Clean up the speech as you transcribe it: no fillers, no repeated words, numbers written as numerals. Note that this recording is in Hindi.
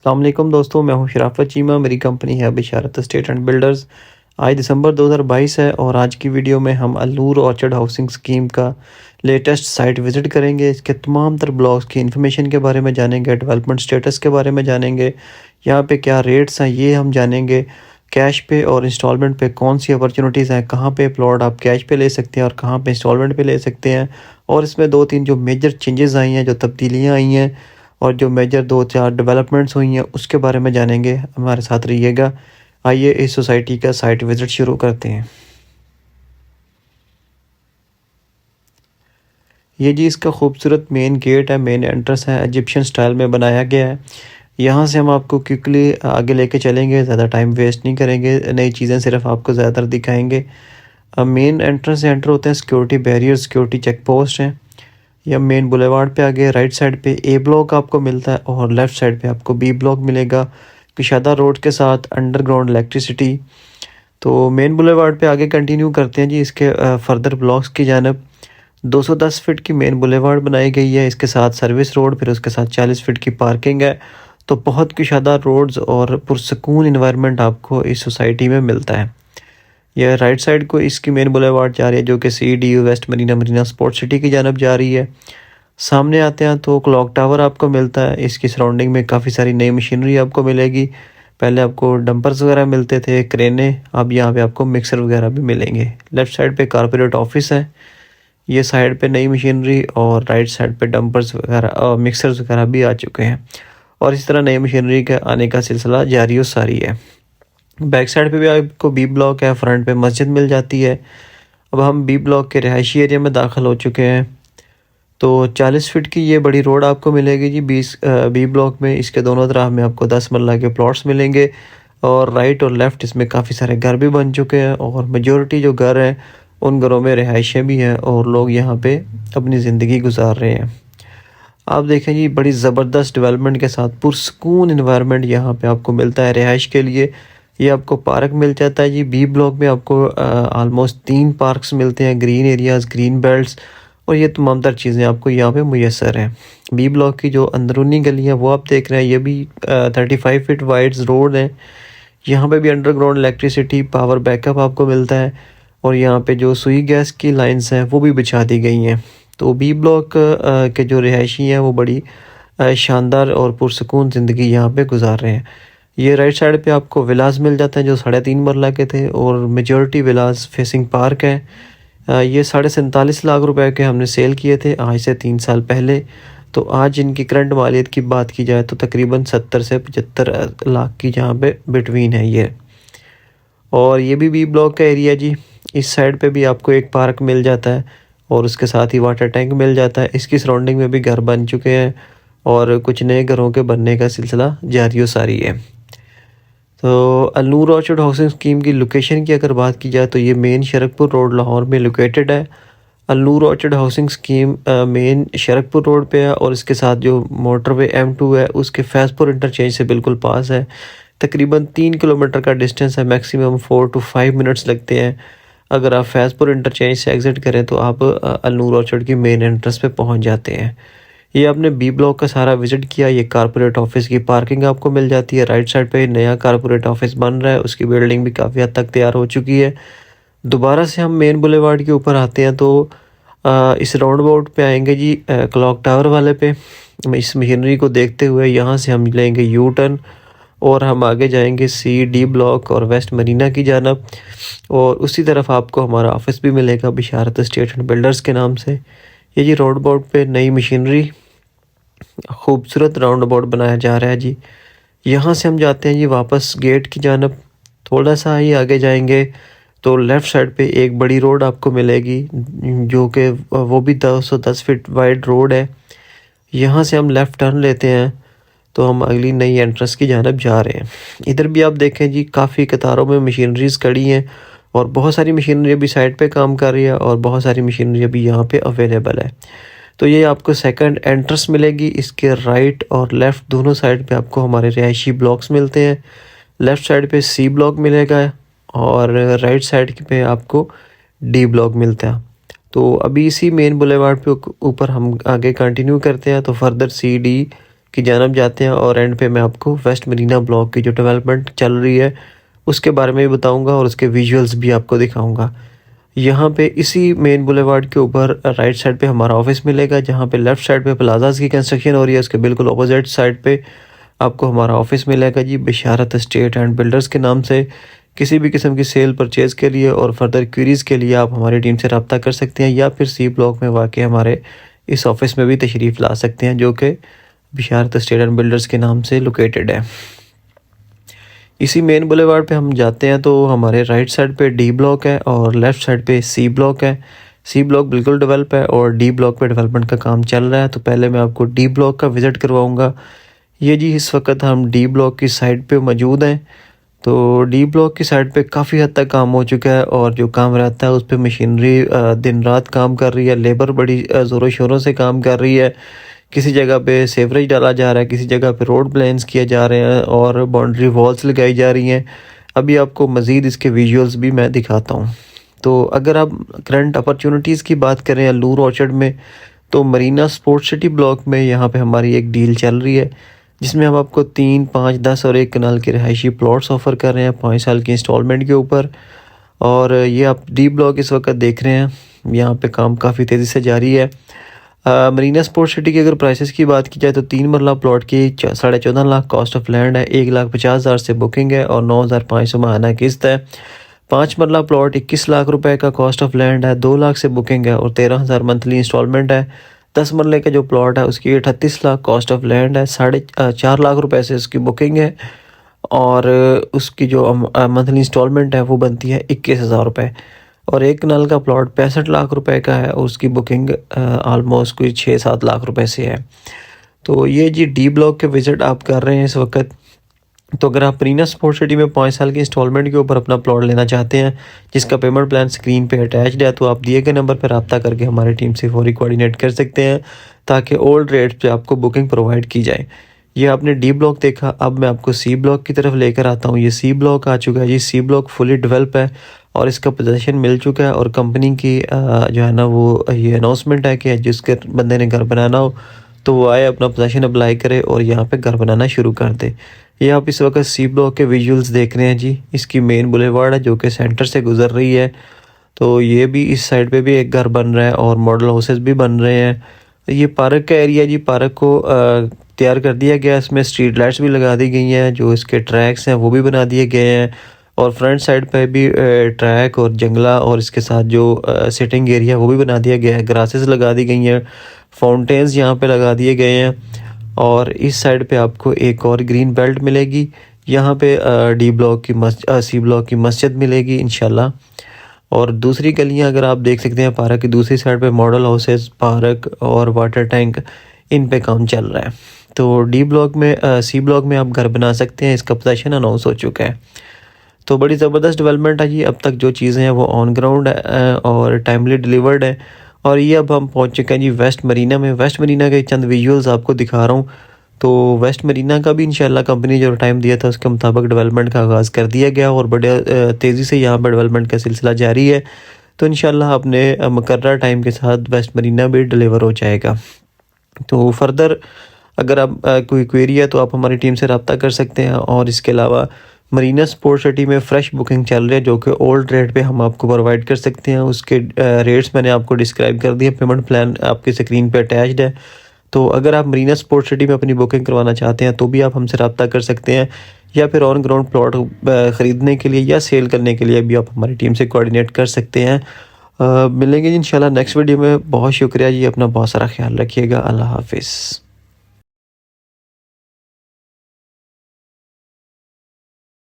अस्सलामुअलैकुम दोस्तों, मैं हूं शराफत चीमा। मेरी कंपनी है बिशारत एस्टेट एंड बिल्डर्स। आज दिसंबर 2022 है और आज की वीडियो में हम अल्नूर ऑर्चर्ड हाउसिंग स्कीम का लेटेस्ट साइट विज़िट करेंगे। इसके तमाम तर ब्लॉक्स की इन्फॉर्मेशन के बारे में जानेंगे, डेवलपमेंट स्टेटस के बारे में जानेंगे, यहाँ पे क्या रेट्स हैं ये हम जानेंगे, कैश पे और इंस्टॉलमेंट पे कौन सी अपॉर्चुनिटीज़ हैं, कहाँ पे प्लॉट आप कैश पे ले सकते हैं और कहाँ पे इंस्टॉलमेंट पे ले सकते हैं। और इसमें 2-3 जो मेजर चेंजेस आई हैं, जो तब्दीलियाँ आई हैं और जो मेजर 2-4 डेवलपमेंट्स हुई हैं उसके बारे में जानेंगे। हमारे साथ रहिएगा। आइए इस सोसाइटी का साइट विज़िट शुरू करते हैं। ये जी इसका खूबसूरत मेन गेट है, मेन एंट्रेंस है, इजिप्शियन स्टाइल में बनाया गया है। यहाँ से हम आपको क्विकली आगे लेके चलेंगे, ज़्यादा टाइम वेस्ट नहीं करेंगे, नई चीज़ें सिर्फ आपको ज़्यादातर दिखाएंगे। अब मेन एंट्रेंस से एंटर होते हैं, security barrier, security check post हैं। या मेन बुलेवार्ड पे आगे राइट साइड पे ए ब्लॉक आपको मिलता है और लेफ़्ट साइड पे आपको बी ब्लॉक मिलेगा, कुशादा रोड के साथ अंडरग्राउंड इलेक्ट्रिसिटी। तो मेन बुलेवार्ड पे आगे कंटिन्यू करते हैं जी। इसके फर्दर ब्लॉक्स की जानब 210 फीट की मेन बुलेवार्ड बनाई गई है, इसके साथ सर्विस रोड, फिर उसके साथ 40 फीट की पार्किंग है। तो बहुत कुशादा रोड्स और पुरसकून इन्वायरमेंट आपको इस सोसाइटी में मिलता है। यह राइट साइड को इसकी मेन बुलेवार्ड जा रही है जो कि CDU west marina marina sports city की जानब जा रही है। सामने आते हैं तो क्लॉक टावर आपको मिलता है। इसकी सराउंडिंग में काफ़ी सारी नई मशीनरी आपको मिलेगी। पहले आपको डंपर्स वगैरह मिलते थे, क्रेनें, अब यहाँ पे आपको मिक्सर वगैरह भी मिलेंगे। लेफ़्ट साइड पे कॉर्पोरेट ऑफिस है, ये साइड पे नई मशीनरी और राइट साइड पे डंपर्स वगैरह और मिक्सर्स वगैरह भी आ चुके हैं और इस तरह नई मशीनरी के आने का सिलसिला जारी और सारी है। बैक साइड पे भी आपको बी ब्लॉक है, फ्रंट पे मस्जिद मिल जाती है। अब हम बी ब्लॉक के रिहायशी एरिया में दाखिल हो चुके हैं। तो 40 फीट की ये बड़ी रोड आपको मिलेगी जी बी ब्लॉक में। इसके दोनों तरफ में आपको 10 मरला के प्लॉट्स मिलेंगे और राइट और लेफ़्ट इसमें काफ़ी सारे घर भी बन चुके हैं और मेजॉरिटी जो घर हैं उन घरों में रिहाइशें भी हैं और लोग यहाँ पे अपनी ज़िंदगी गुजार रहे हैं। आप देखें जी, बड़ी ज़बरदस्त डेवलपमेंट के साथ पुरसकून इन्वायरमेंट यहाँ पे आपको मिलता है रिहाइश के लिए। ये आपको पार्क मिल जाता है जी। बी ब्लॉक में आपको आलमोस्ट 3 पार्क्स मिलते हैं, ग्रीन एरियाज़, ग्रीन बेल्ट्स, और ये तमाम तर चीज़ें आपको यहाँ पे मुयसर हैं। बी ब्लॉक की जो अंदरूनी गली है वो आप देख रहे हैं, ये भी 35 फीट वाइड रोड है। यहाँ पे भी अंडरग्राउंड इलेक्ट्रिसिटी पावर बैकअप आपको मिलता है और यहाँ पे जो सुई गैस की लाइंस हैं वो भी बिछा दी गई हैं। तो बी ब्लॉक के जो रिहायशी हैं वो बड़ी शानदार और पुरसकून ज़िंदगी यहाँ पे गुजार रहे हैं। ये राइट साइड पे आपको विलास मिल जाते हैं जो 3.5 मरला के थे और मेजॉरिटी विलास फेसिंग पार्क है। ये 47.5 लाख रुपए के हमने सेल किए थे आज से 3 साल पहले। तो आज इनकी करंट मालियत की बात की जाए तो तकरीबन 70 से 75 लाख की जहाँ पे बिटवीन है ये। और ये भी बी ब्लॉक का एरिया जी। इस साइड पे भी आपको एक पार्क मिल जाता है और उसके साथ ही वाटर टैंक मिल जाता है। इसकी सराउंडिंग में भी घर बन चुके हैं और कुछ नए घरों के बनने का सिलसिला जारी व सारी है। तो अल्नूर ऑर्चर्ड हाउसिंग स्कीम की लोकेशन की अगर बात की जाए तो ये मेन शरकपुर रोड लाहौर में लोकेटेड है। Alnoor orchard housing scheme main Sharaqpur road पे है और इसके साथ जो मोटरवे M2 है उसके फैज़पुर इंटरचेंज से बिल्कुल पास है। तकरीबन 3 किलोमीटर का डिस्टेंस है, मैक्सिमम 4 to 5 मिनट्स लगते हैं। अगर आप फैज़पुर इंटरचेंज से एग्ज़िट करें तो आप अल्नूर ऑर्चर्ड की मेन एंट्रेंस पे पहुंच जाते हैं। ये आपने बी ब्लॉक का सारा विजिट किया। ये कॉर्पोरेट ऑफिस की पार्किंग आपको मिल जाती है। राइट साइड पे नया कॉर्पोरेट ऑफिस बन रहा है, उसकी बिल्डिंग भी काफ़ी हद तक तैयार हो चुकी है। दोबारा से हम मेन बुलेवार्ड के ऊपर आते हैं तो इस राउंड अबाउट पे आएंगे जी क्लॉक टावर वाले पे। इस मशीनरी को देखते हुए यहाँ से हम लेंगे यू टर्न और हम आगे जाएंगे CD ब्लॉक और वेस्ट मरीना की जानब और उसी तरफ आपको हमारा ऑफिस भी मिलेगा बिशारत एस्टेट एंड बिल्डर्स के नाम से। ये जी राउंड अबाउट पे नई मशीनरी, खूबसूरत राउंड अबाउट बनाया जा रहा है जी। यहाँ से हम जाते हैं जी वापस गेट की जानब। थोड़ा सा ही आगे जाएंगे तो लेफ़्ट साइड पे एक बड़ी रोड आपको मिलेगी जो कि वो भी 210 फीट वाइड रोड है। यहाँ से हम लेफ़्ट टर्न लेते हैं तो हम अगली नई एंट्रेंस की जानब जा रहे हैं। इधर भी आप देखें जी, काफ़ी कतारों में मशीनरीज़ खड़ी हैं और बहुत सारी मशीनरी अभी साइड पे काम कर रही है और बहुत सारी मशीनरी अभी यहाँ पे अवेलेबल है। तो ये आपको सेकंड एंट्रेंस मिलेगी। इसके राइट और लेफ़्ट दोनों साइड पे आपको हमारे रिहायशी ब्लॉक्स मिलते हैं। लेफ़्ट साइड पे C ब्लॉक मिलेगा और राइट साइड पे आपको D ब्लॉक मिलता है। तो अभी इसी मेन बुलेवार्ड पे ऊपर हम आगे कंटिन्यू करते हैं तो फर्दर CD की जानब जाते हैं और एंड पे मैं आपको वेस्ट मरीना ब्लॉक की जो डेवलपमेंट चल रही है उसके बारे में भी बताऊंगा और उसके विजुअल्स भी आपको दिखाऊंगा। यहाँ पे इसी मेन बुलेवार्ड के ऊपर राइट साइड पे हमारा ऑफिस मिलेगा, जहाँ पे लेफ़्ट साइड पे प्लाजाज की कंस्ट्रक्शन हो रही है, उसके बिल्कुल अपोजिट साइड पे आपको हमारा ऑफिस मिलेगा जी, बिशारत एस्टेट एंड बिल्डर्स के नाम से। किसी भी किस्म की सेल परचेज़ के लिए और फर्दर क्वेरीज़ के लिए आप हमारी टीम से रब्ता कर सकते हैं, या फिर सी ब्लॉक में वाक़ हमारे इस ऑफिस में भी तशरीफ़ ला सकते हैं, जो कि बिशारत एस्टेट एंड बिल्डर्स के नाम से लोकेटेड है। इसी मेन बुलेवार्ड पे हम जाते हैं तो हमारे राइट साइड पे डी ब्लॉक है और लेफ़्ट साइड पे सी ब्लॉक है। सी ब्लॉक बिल्कुल डेवलप है और डी ब्लॉक पे डेवलपमेंट का काम चल रहा है। तो पहले मैं आपको डी ब्लॉक का विज़िट करवाऊंगा। ये जी इस वक्त हम डी ब्लॉक की साइड पे मौजूद हैं। तो डी ब्लॉक की साइड पे काफ़ी हद तक काम हो चुका है और जो काम रहता है उस पर मशीनरी दिन रात काम कर रही है, लेबर बड़ी ज़ोरों शोरों से काम कर रही है। किसी जगह पे सेवरेज डाला जा रहा है, किसी जगह पे रोड प्लान्स किए जा रहे हैं और बाउंड्री वॉल्स लगाई जा रही हैं। अभी आपको मज़ीद इसके विजुअल्स भी मैं दिखाता हूँ। तो अगर आप करंट अपॉर्चुनिटीज़ की बात करें अल्लूर ऑर्चर्ड में, तो मरीना स्पोर्ट्स सिटी ब्लॉक में यहाँ पे हमारी एक डील चल रही है, जिसमें हम आपको 3, 5, 10 और 1 कनाल के रहायशी प्लॉट्स ऑफ़र कर रहे हैं 5 साल की इंस्टॉलमेंट के ऊपर। और ये आप डी ब्लॉक इस वक्त देख रहे हैं, यहाँ पे काम काफ़ी तेज़ी से जारी है। मरीना स्पोर्ट्स सिटी की अगर प्राइसेस की बात की जाए तो 3 मरला प्लॉट की 14.5 लाख कॉस्ट ऑफ लैंड है, 1,50,000 से बुकिंग है और 9,500 माहाना किस्त है। 5 मरला प्लॉट 21 लाख रुपए का कॉस्ट ऑफ लैंड है, 2 लाख से बुकिंग है और 13,000 मंथली इंस्टॉलमेंट है। 10 मरले का जो प्लॉट है उसकी 38 लाख कॉस्ट ऑफ लैंड है, 4.5 लाख रुपए से उसकी बुकिंग है और उसकी जो मंथली इंस्टॉलमेंट है वो बनती है 21,000 रुपये। और 1 कनाल का प्लॉट 65 लाख रुपए का है, उसकी बुकिंग आलमोस्ट कोई 6-7 लाख रुपए से है। तो ये जी डी ब्लॉक के विज़िट आप कर रहे हैं इस वक्त। तो अगर आप मरीना स्पोर्ट्स सिटी में 5 साल की इंस्टॉलमेंट के ऊपर अपना प्लॉट लेना चाहते हैं, जिसका पेमेंट प्लान स्क्रीन पे अटैच्ड है, तो आप दिए गए नंबर पर रब्ता करके हमारी टीम से फौरी कोऑर्डिनेट कर सकते हैं, ताकि ओल्ड रेट्स पे आपको बुकिंग प्रोवाइड की जाए। ये आपने डी ब्लॉक देखा, अब मैं आपको सी ब्लॉक की तरफ लेकर आता हूँ। ये सी ब्लॉक आ चुका है जी, सी ब्लॉक फुली डेवलप है और इसका पोजीशन मिल चुका है और कंपनी की जो है ना वो ये अनाउंसमेंट है कि जिसके बंदे ने घर बनाना हो तो वो आए, अपना पोजीशन अप्लाई करे और यहाँ पे घर बनाना शुरू कर दे। ये आप इस वक्त सी ब्लॉक के विजुअल्स देख रहे हैं जी। इसकी मेन बुलेवार्ड है जो कि सेंटर से गुजर रही है। तो ये भी इस साइड पे भी एक घर बन रहा है और मॉडल हाउसेस भी बन रहे हैं। ये पार्क का एरिया जी, पार्क को तैयार कर दिया गया, इसमें स्ट्रीट लाइट्स भी लगा दी गई हैं, जो इसके ट्रैक्स हैं वो भी बना दिए गए हैं और फ्रंट साइड पे भी ट्रैक और जंगला और इसके साथ जो सिटिंग एरिया वो भी बना दिया गया है। ग्रासेस लगा दी गई हैं, फाउंटेन्स यहाँ पे लगा दिए गए हैं और इस साइड पे आपको एक और ग्रीन बेल्ट मिलेगी। यहाँ पे डी ब्लॉक की सी ब्लॉक की मस्जिद मिलेगी इंशाल्लाह। और दूसरी गलियाँ अगर आप देख सकते हैं, पार्क की दूसरी साइड पे मॉडल हाउसेस, पार्क और वाटर टैंक, इन पे काम चल रहा है। तो डी ब्लॉक में सी ब्लॉक में आप घर बना सकते हैं, इसका पोजीशन अनाउंस हो चुका है। तो बड़ी ज़बरदस्त डेवलपमेंट है जी। अब तक जो चीज़ें हैं वो ऑन ग्राउंड है और टाइमली डिलीवर्ड है। और ये अब हम पहुंच चुके हैं जी वेस्ट मरीना में। वेस्ट मरीना के चंद विजुअल्स आपको दिखा रहा हूँ। तो वेस्ट मरीना का भी इंशाल्लाह कंपनी जो टाइम दिया था उसके मुताबिक डेवलपमेंट का आगाज़ कर दिया गया और बड़े तेज़ी से यहाँ पर डेवलपमेंट का सिलसिला जारी है। तो इंशाल्लाह अपने मुकर्रर टाइम के साथ वेस्ट मरीना भी डिलीवर हो जाएगा। तो फर्दर अगर आप कोई क्वेरी है तो आप हमारी टीम से रब्ता कर सकते हैं। और इसके अलावा मरीना स्पोर्ट्स सिटी में फ़्रेश बुकिंग चल रही है, जो कि ओल्ड रेट पे हम आपको प्रोवाइड कर सकते हैं। उसके रेट्स मैंने आपको डिस्क्राइब कर दिए, पेमेंट प्लान आपकी स्क्रीन पे अटैच्ड है। तो अगर आप मरीना स्पोर्ट्स सिटी में अपनी बुकिंग करवाना चाहते हैं तो भी आप हमसे रब्ता कर सकते हैं, या फिर ऑन ग्राउंड प्लॉट ख़रीदने के लिए या सेल करने के लिए भी आप हमारी टीम से कोऑर्डिनेट कर सकते हैं। मिलेंगे इंशाल्लाह नेक्स्ट वीडियो में। बहुत शुक्रिया जी, अपना बहुत सारा ख्याल रखिएगा। अल्लाह हाफिज़।